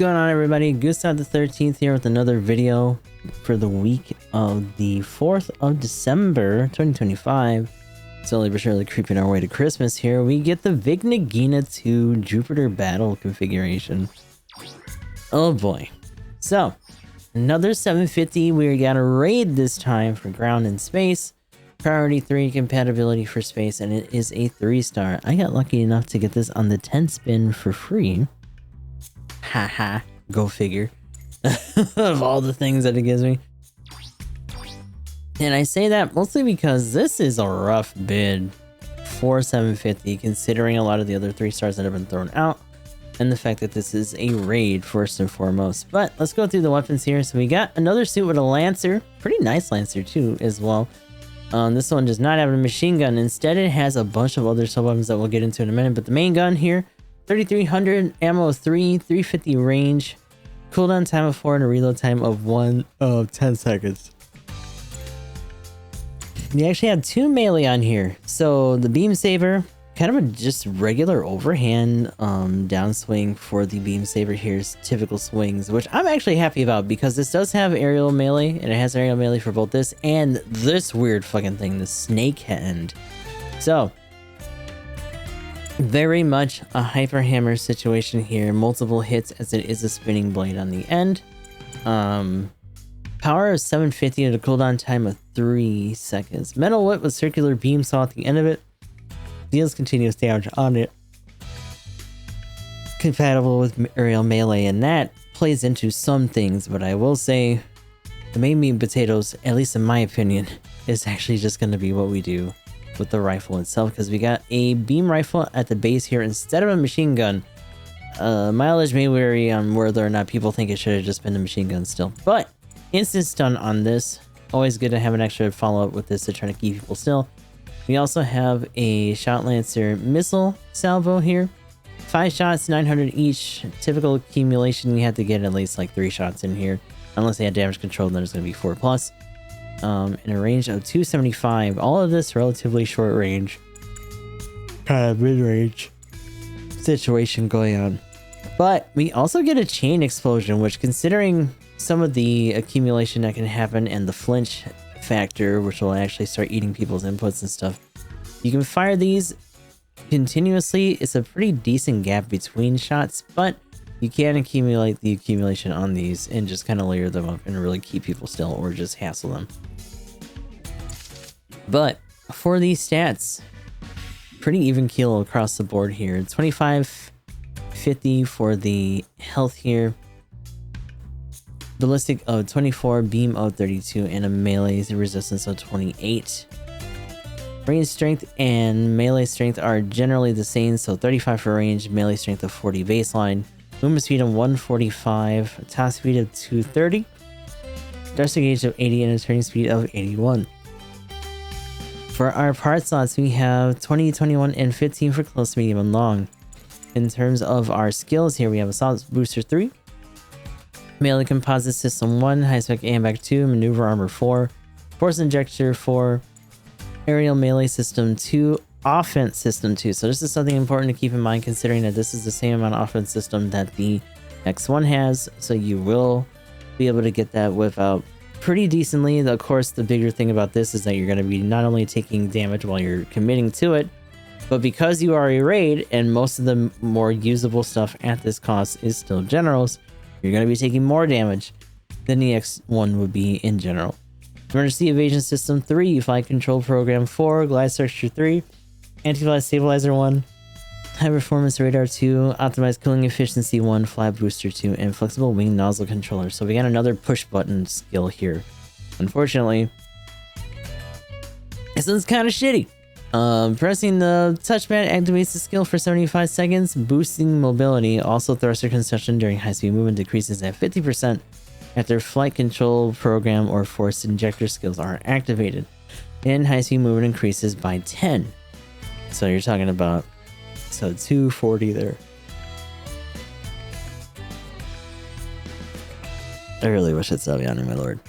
going on, everybody? Gustav the 13th here with another video for the week of the 4th of December 2025. Slowly but surely creeping our way to Christmas here. We get the Vigna Ghina 2 Jupiter battle configuration. Oh boy. So, another 750. We got a raid this time for ground and space. Priority 3 compatibility for space, and it is a 3-star. I got lucky enough to get this on the 10 spin for free. Haha, go figure. Of all the things that it gives me. And I say that mostly because this is a rough bid for 750, considering a lot of the other 3-stars that have been thrown out, and the fact that this is a raid first and foremost. But let's go through the weapons here. So we got another suit with a Lancer, pretty nice Lancer too as well. This one does not have a machine gun. Instead, it has a bunch of other sub-weapons that we'll get into in a minute. But the main gun here, 3300, ammo of 3, 350 range, cooldown time of 4, and a reload time of 10 seconds. We actually have 2 melee on here. So the beam saber, kind of a just regular overhand downswing for the beam saber here's typical swings, which I'm actually happy about because this does have aerial melee, and it has aerial melee for both this and this weird fucking thing, the snake hand. So very much a hyper hammer situation here, multiple hits as it is a spinning blade on the end. Power of 750 and a cooldown time of 3 seconds. Metal whip with circular beam saw at the end of it. Deals continuous damage on it. Compatible with aerial melee, and that plays into some things, but I will say the main meat and potatoes, at least in my opinion, is actually just going to be what we do with the rifle itself, because we got a beam rifle at the base here instead of a machine gun. Mileage may vary on whether or not people think it should have just been a machine gun still, but instant stun on this. Always good to have an extra follow-up with this to try to keep people still. We also have a Shot Lancer missile salvo here. 5 shots, 900 each. Typical accumulation, you have to get at least like 3 shots in here. Unless they had damage control, then it's going to be 4 plus. In a range of 275. All of this relatively short range. Kind of mid-range situation going on. But we also get a chain explosion, which, considering some of the accumulation that can happen and the flinch factor, which will actually start eating people's inputs and stuff, you can fire these continuously. It's a pretty decent gap between shots, but you can accumulate the accumulation on these and just kind of layer them up and really keep people still or just hassle them. But for these stats, pretty even keel across the board here. 2550 for the health here, ballistic of 24, beam of 32, and a melee resistance of 28. Range strength and melee strength are generally the same, so 35 for range, melee strength of 40 baseline, movement speed of 145, top speed of 230, thrust gauge of 80, and a turning speed of 81. For our part slots, we have 20, 21, and 15 for close, medium, and long. In terms of our skills here, we have Assault Booster 3, Melee Composite System 1, High Spec AMBAC 2, Maneuver Armor 4, Force Injector 4, Aerial Melee System 2, Offense System 2. So this is something important to keep in mind, considering that this is the same amount of offense system that the X1 has, so you will be able to get that whip out pretty decently. Of course, the bigger thing about this is that you're going to be not only taking damage while you're committing to it, but because you are a raid and most of the more usable stuff at this cost is still generals, you're going to be taking more damage than the X1 would be in general. Emergency Evasion System 3, Flight Control Program 4, Glide Structure 3, Anti-Flight Stabilizer 1, High Performance Radar 2, Optimized Cooling Efficiency 1, Flat Booster 2, and Flexible Wing Nozzle Controller. So we got another push button skill here. Unfortunately, this one's kind of shitty. Pressing the touchpad activates the skill for 75 seconds. Boosting mobility, also thruster concession during high-speed movement, decreases at 50% after flight control program or force injector skills are activated. And high-speed movement increases by 10. So you're talking about 240 there. I really wish I'd still be on it, my lord.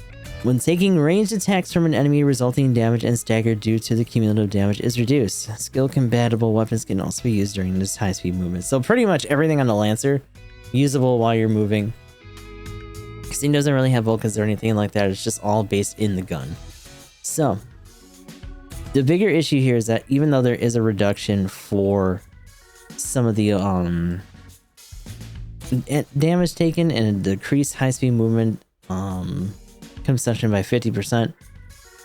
When taking ranged attacks from an enemy, resulting damage and stagger due to the cumulative damage is reduced. Skill compatible weapons can also be used during this high speed movement. So pretty much everything on the Lancer usable while you're moving. This thing doesn't really have bulkheads or anything like that. It's just all based in the gun. So the bigger issue here is that even though there is a reduction for some of the damage taken and a decreased high-speed movement consumption by 50%,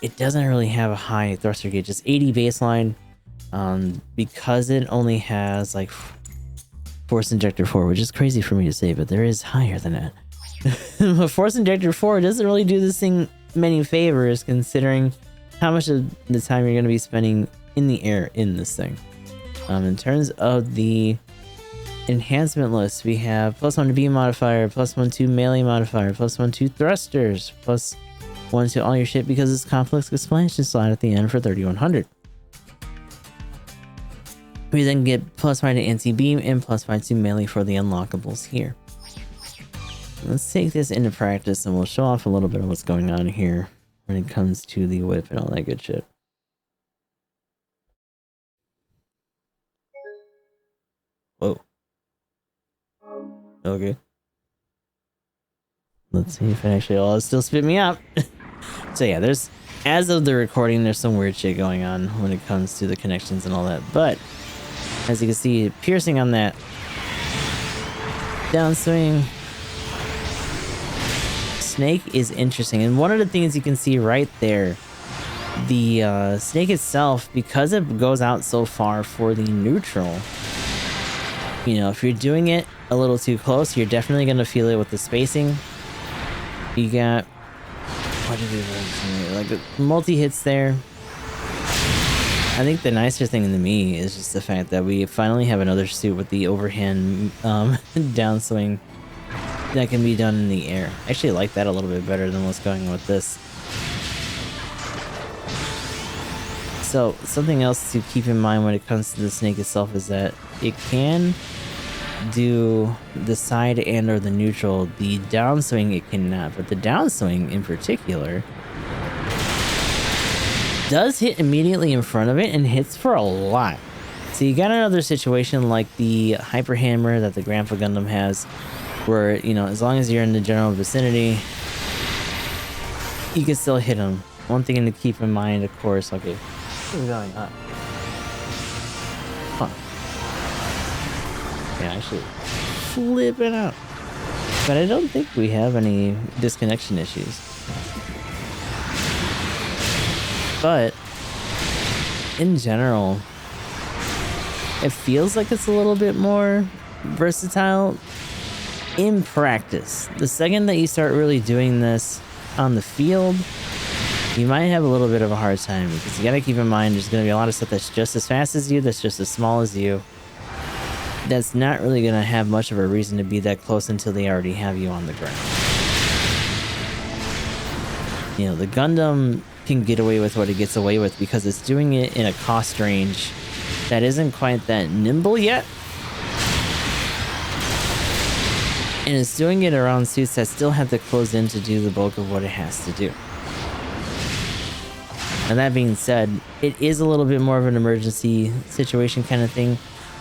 it doesn't really have a high thruster gauge. It's 80 baseline, because it only has like force injector 4, which is crazy for me to say, but there is higher than that. Force injector 4 doesn't really do this thing many favors, considering how much of the time you're going to be spending in the air in this thing. In terms of the enhancement list, we have +1 beam modifier, +1 to melee modifier, +1 to thrusters, +1 to all your shit because it's complex expansion slot at the end for 3100. We then get +5 to anti-beam and +5 to melee for the unlockables here. Let's take this into practice and we'll show off a little bit of what's going on here when it comes to the whip and all that good shit. Whoa. Okay. Let's see if it actually still spit me out. So yeah, there's, as of the recording, there's some weird shit going on when it comes to the connections and all that. But as you can see, piercing on that downswing snake is interesting. And one of the things you can see right there, the snake itself, because it goes out so far for the neutral, you know, if you're doing it a little too close, you're definitely going to feel it with the spacing. You got, what did we like, multi-hits there. I think the nicer thing to me is just the fact that we finally have another suit with the overhand downswing that can be done in the air. I actually like that a little bit better than what's going on with this. So something else to keep in mind when it comes to the snake itself is that it can do the side and or the neutral. The downswing it cannot, but the downswing in particular does hit immediately in front of it and hits for a lot. So you got another situation like the hyper hammer that the Grandpa Gundam has, where, you know, as long as you're in the general vicinity, you can still hit them. One thing to keep in mind, of course, okay, what's going on? Huh. Yeah, actually flipping out. But I don't think we have any disconnection issues. But in general, it feels like it's a little bit more versatile in practice. The second that you start really doing this on the field, you might have a little bit of a hard time, because you gotta keep in mind there's gonna be a lot of stuff that's just as fast as you, that's just as small as you, that's not really gonna have much of a reason to be that close until they already have you on the ground. You know, the Gundam can get away with what it gets away with because it's doing it in a cost range that isn't quite that nimble yet. And it's doing it around suits that still have to close in to do the bulk of what it has to do. And that being said, it is a little bit more of an emergency situation kind of thing.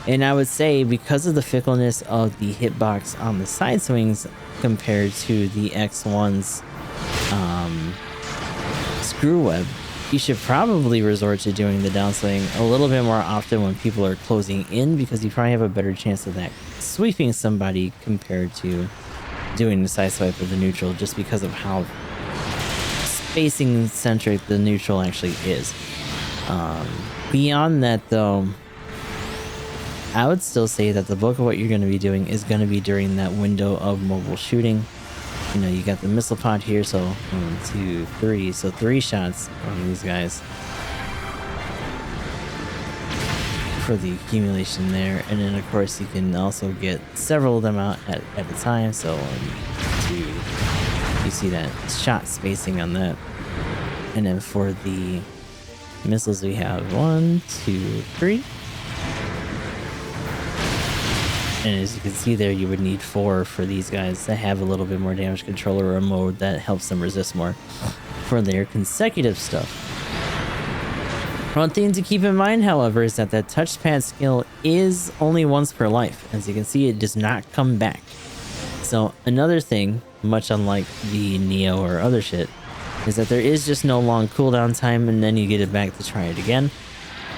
And I would say because of the fickleness of the hitbox on the side swings compared to the X1's screw web, you should probably resort to doing the downswing a little bit more often when people are closing in, because you probably have a better chance of that sweeping somebody compared to doing the side swipe or the neutral, just because of how spacing centric the neutral actually is. Beyond that though, I would still say that the bulk of what you're going to be doing is going to be during that window of mobile shooting. You know, you got the missile pod here, so 1, 2, 3, so 3 shots on these guys for the accumulation there. And then of course you can also get several of them out at a time, so 1, 2, you see that shot spacing on that. And then for the missiles we have 1, 2, 3. And as you can see there, you would need 4 for these guys that have a little bit more damage control or a mode that helps them resist more for their consecutive stuff. One thing to keep in mind, however, is that that touchpad skill is only once per life. As you can see, it does not come back. So another thing, much unlike the Neo or other shit, is that there is just no long cooldown time, and then you get it back to try it again.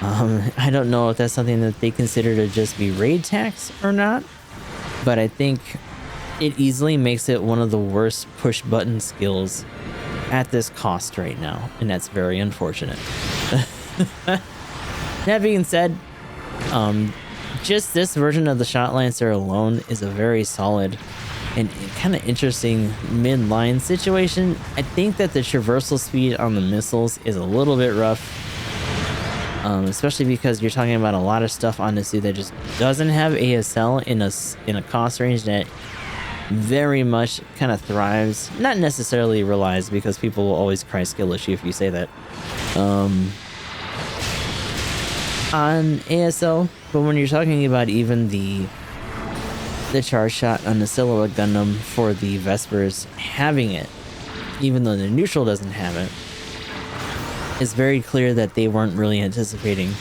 I don't know if that's something that they consider to just be raid tax or not, but I think it easily makes it one of the worst push button skills at this cost right now, and that's very unfortunate. That being said, just this version of the Shot Lancer alone is a very solid and kind of interesting mid-line situation. I think that the traversal speed on the missiles is a little bit rough, especially because you're talking about a lot of stuff on this suit that just doesn't have ASL in a cost range that very much kind of thrives, not necessarily relies, because people will always cry skill issue if you say that, on ASL. But when you're talking about even the charge shot on the Silhouette Gundam for the Vespers having it, even though the neutral doesn't have it, it's very clear that they weren't really anticipating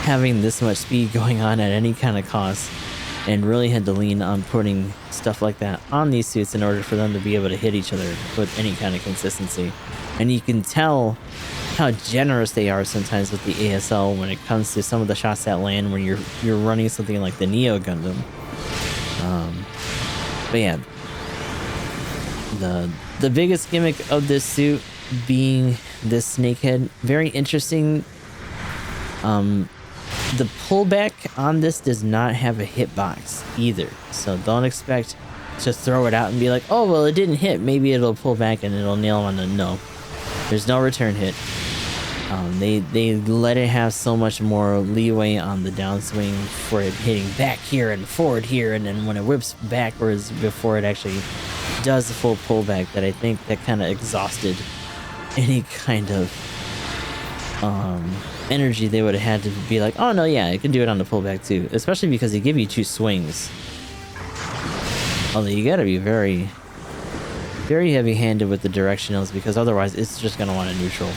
having this much speed going on at any kind of cost, and really had to lean on putting stuff like that on these suits in order for them to be able to hit each other with any kind of consistency. And you can tell how generous they are sometimes with the ASL when it comes to some of the shots that land when you're running something like the Neo Gundam. But yeah, the biggest gimmick of this suit being this snakehead, very interesting. The pullback on this does not have a hitbox either, so don't expect to throw it out and be like, oh well, it didn't hit, maybe it'll pull back and it'll nail on the no. There's no return hit. They let it have so much more leeway on the downswing for it hitting back here and forward here, and then when it whips backwards before it actually does the full pullback, that I think that kind of exhausted any kind of energy they would have had to be like, oh no, yeah, it can do it on the pullback too, especially because they give you 2 swings. Although you gotta be very, very heavy-handed with the directionals, because otherwise it's just gonna want a neutral.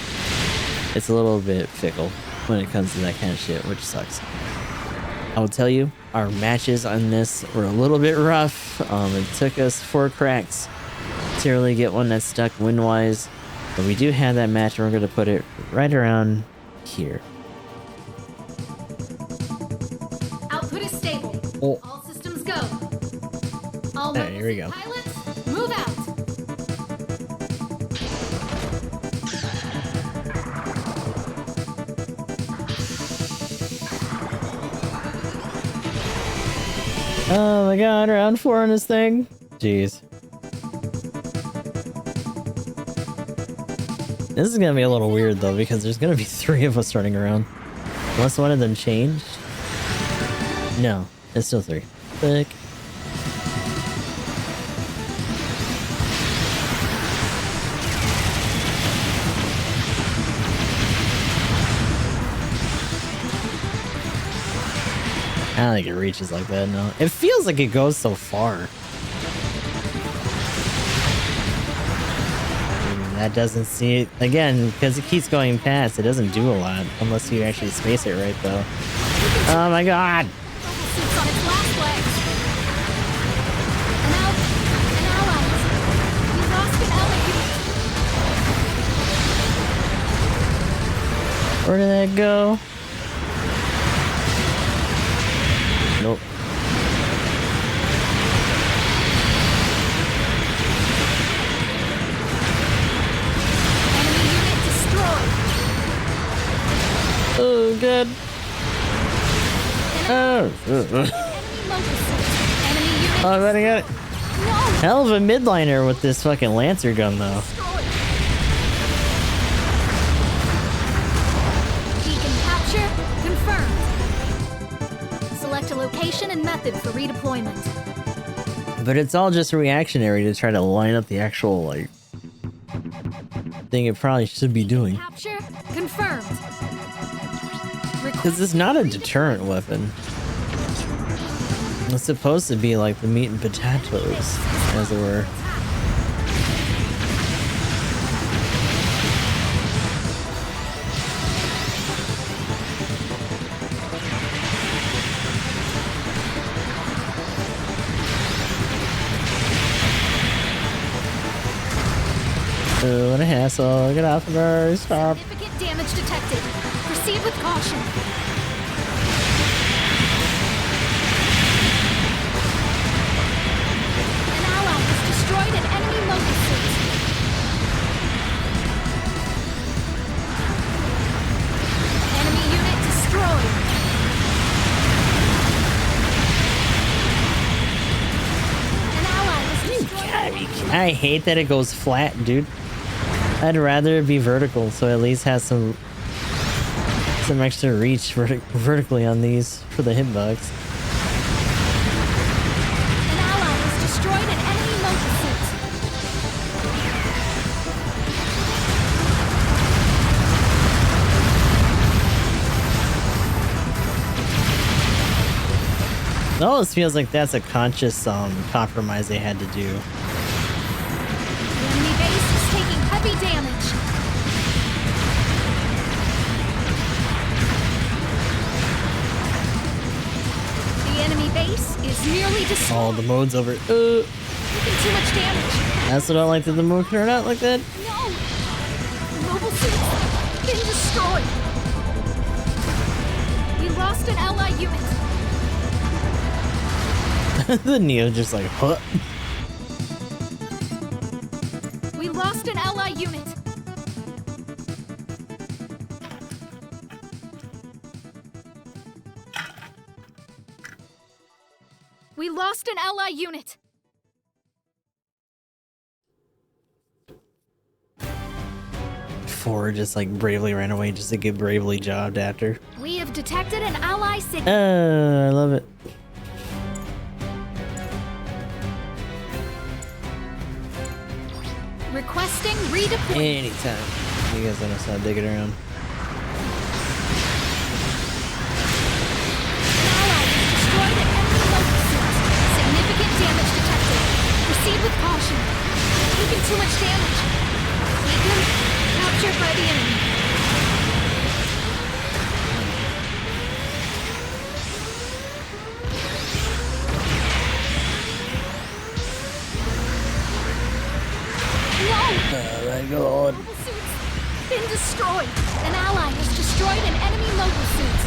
It's a little bit fickle when it comes to that kind of shit, which sucks. I will tell you, our matches on this were a little bit rough. It took us 4 cracks to really get one that stuck win-wise, but we do have that match, and we're going to put it right around here. Output is stable. Oh. All systems go. All right, here we go. Pilots, move out. Oh my god, round 4 on this thing. Jeez. This is gonna be a little weird though, because there's gonna be 3 of us running around. Unless one of them changed? No, it's still 3. Fuck. I don't think it reaches like that, no. It feels like it goes so far. That doesn't see it again, because it keeps going past. It doesn't do a lot unless you actually space it right, though. Oh my god! Where did that go? Nope. Oh, good. Oh. Oh, I got it. Hell of a midliner with this fucking Lancer gun, though. Beacon capture confirmed. Select a location and method for redeployment. But it's all just reactionary to try to line up the actual, like, thing it probably should be doing. Capture confirmed. Because it's not a deterrent weapon. It's supposed to be like the meat and potatoes, as it were. Oh, what a hassle. Get off of her. Stop. Significant damage detected. Proceed with caution. An ally has destroyed an enemy mobile suit. Enemy unit destroyed. An ally has destroyed. I hate that it goes flat, dude. I'd rather it be vertical, so at least has some extra reach vertically on these for the hitbox. An ally has destroyed an enemy mobile suit. It almost feels like that's a conscious compromise they had to do. The enemy base is taking heavy damage. The enemy base is nearly destroyed. Oh, the mode's over. Taking too much damage. That's what I like that the mode turned out like that. No! Mobile suits been destroyed. We lost an ally unit. The Neo just like, huh? We lost an ally unit. We lost an ally unit. Four just like bravely ran away just to get bravely jobbed after. We have detected an ally signal. I love it. Requesting redeployment. Anytime. You guys don't know how to dig it around. An ally has destroyed an enemy mobile suit. Significant damage detected. Proceed with caution. Taking too much damage. Beacon captured by the enemy. No! Oh my god. Mobile suits been destroyed. An ally has destroyed an enemy mobile suit.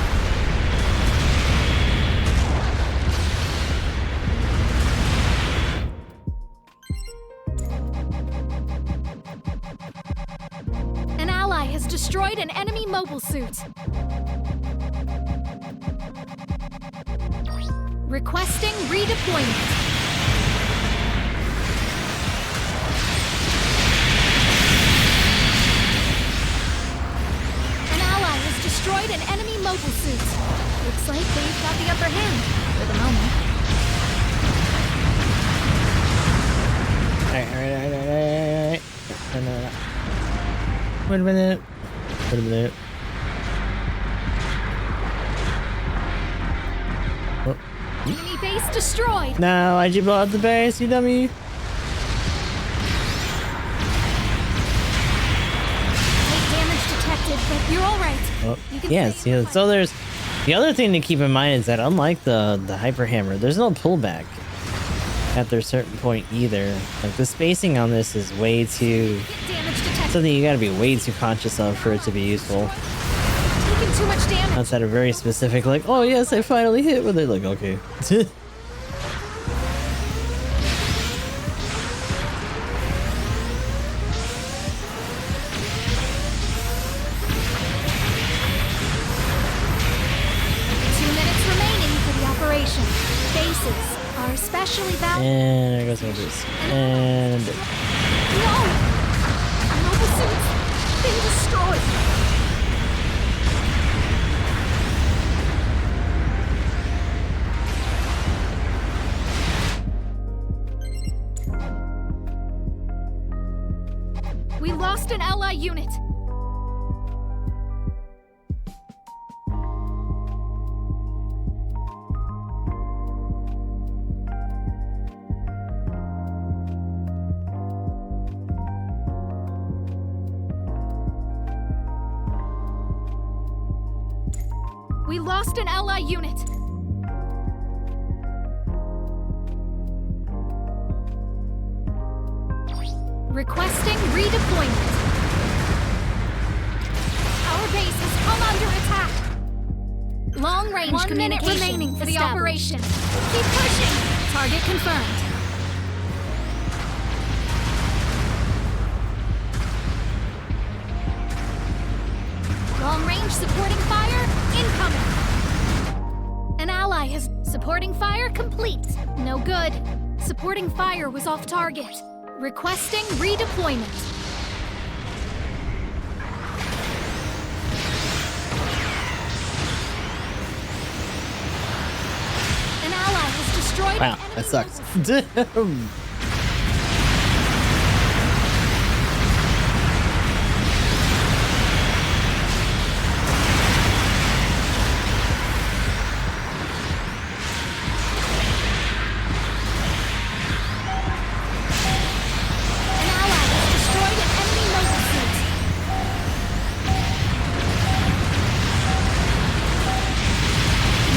An ally has destroyed an enemy mobile suit. Requesting redeployment. An ally has destroyed an enemy mobile suit. Looks like they've got the upper hand for the moment. Alright. Wait a minute. Wait a minute. Oh. Enemy base destroyed. No, I just blew out the base, you dummy. Take damage detected, but you're all right. Oh, You can yes, stay yeah. in So there's the other thing to keep in mind is that unlike the hyper hammer, there's no pullback at their certain point either. Like the spacing on this is way too Get damage detected. something you got to be way too conscious of for it to be useful. Taking too much damage. Outside of very specific, like, oh yes, I finally hit with it. Like, okay. 2 minutes remaining for the operation. Bases are especially valuable. And there goes my boost. And No! Mobile suits been destroyed. We lost an ally unit. We lost an ally unit. Requesting redeployment. Our base has come under attack. Long-range 1 minute remaining for the operation. Keep pushing. Target confirmed. Long-range supporting fire incoming. An ally has supporting fire complete. No good. Supporting fire was off target. Requesting redeployment. An ally has destroyed Wow, an enemy that sucks. mobile. An ally has destroyed an enemy mobile suit.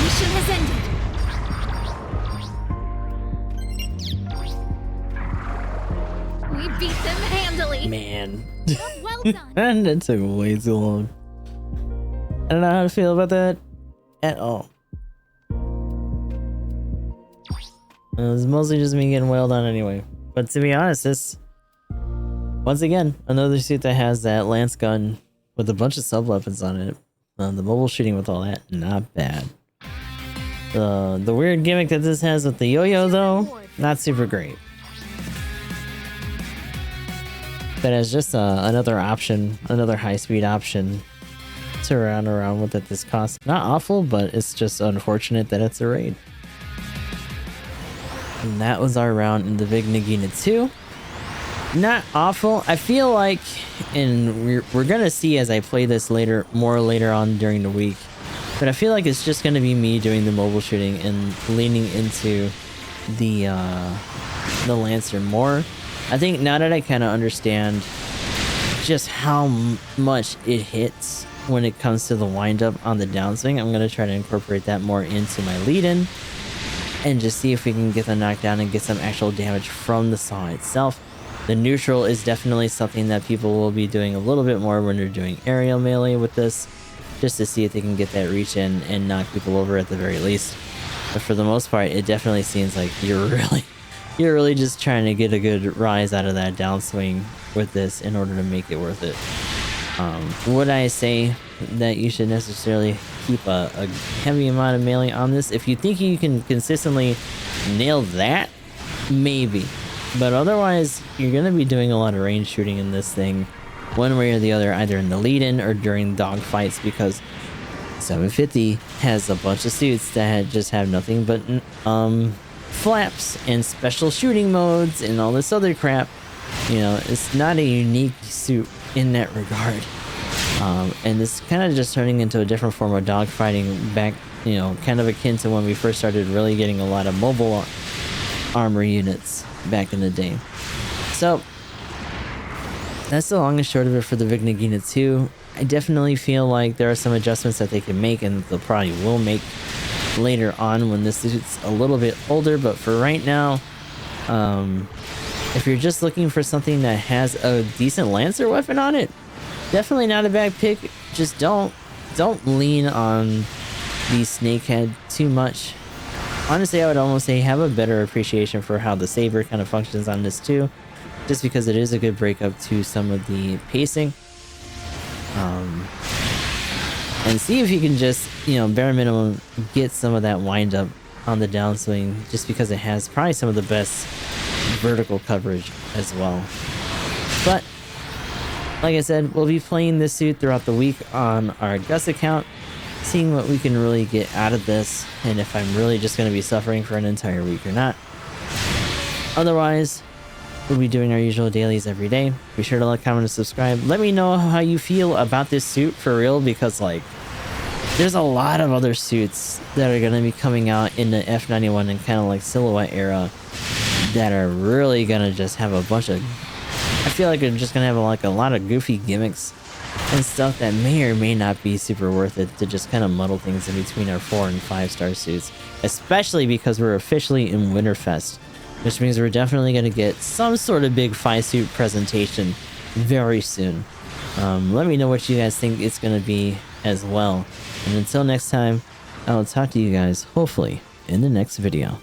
Mission has ended. We beat them handily. Man. Well done. And it took way too long. I don't know how to feel about that at all. It was mostly just me getting wailed on anyway. But to be honest, this, once again, another suit that has that lance gun with a bunch of sub weapons on it. The mobile shooting with all that, not bad. The weird gimmick that this has with the yo-yo though, not super great. But as just another option, another high-speed option to run around with at this cost. Not awful, but it's just unfortunate that it's a raid. And that was our round in the Vigna Ghina 2. Not awful. I feel like, and we're gonna see as I play this more later on during the week, but I feel like it's just gonna be me doing the mobile shooting and leaning into the Lancer more. I think now that I kind of understand just how much it hits when it comes to the windup on the downswing, I'm gonna try to incorporate that more into my lead-in and just see if we can get the knockdown and get some actual damage from the saw itself. The neutral is definitely something that people will be doing a little bit more when they're doing aerial melee with this, just to see if they can get that reach in and knock people over at the very least. But for the most part, it definitely seems like you're really just trying to get a good rise out of that downswing with this in order to make it worth it. Would I say that you should necessarily keep a heavy amount of melee on this? If you think you can consistently nail that, maybe. But otherwise, you're going to be doing a lot of range shooting in this thing, one way or the other, either in the lead-in or during dogfights, because 750 has a bunch of suits that just have nothing but flaps and special shooting modes and all this other crap. You know, it's not a unique suit in that regard. And it's kind of just turning into a different form of dogfighting back, you know, kind of akin to when we first started really getting a lot of mobile armor units back in the day. So that's the long and short of it for the Vigna Ghina 2. I definitely feel like there are some adjustments that they can make, and they'll probably will make later on when this suit's a little bit older. But for right now, if you're just looking for something that has a decent Lancer weapon on it, definitely not a bad pick. Just don't lean on the Snakehead too much. Honestly, I would almost say have a better appreciation for how the Saber kind of functions on this too, just because it is a good breakup to some of the pacing. And see if you can just, you know, bare minimum, get some of that wind up on the downswing, just because it has probably some of the best vertical coverage as well. But like I said, we'll be playing this suit throughout the week on our Gus account, seeing what we can really get out of this, and if I'm really just going to be suffering for an entire week or not. Otherwise, we'll be doing our usual dailies every day. Be sure to like, comment, and subscribe. Let me know how you feel about this suit for real, because like, there's a lot of other suits that are going to be coming out in the F91 and kind of like silhouette era that are really going to just have a bunch of, I feel like they're just going to have like a lot of goofy gimmicks and stuff that may or may not be super worth it to just kind of muddle things in between our 4 and 5 star suits, especially because we're officially in Winterfest. which means we're definitely going to get some sort of big Phi suit presentation very soon. Let me know what you guys think it's going to be as well. And until next time, I will talk to you guys hopefully in the next video.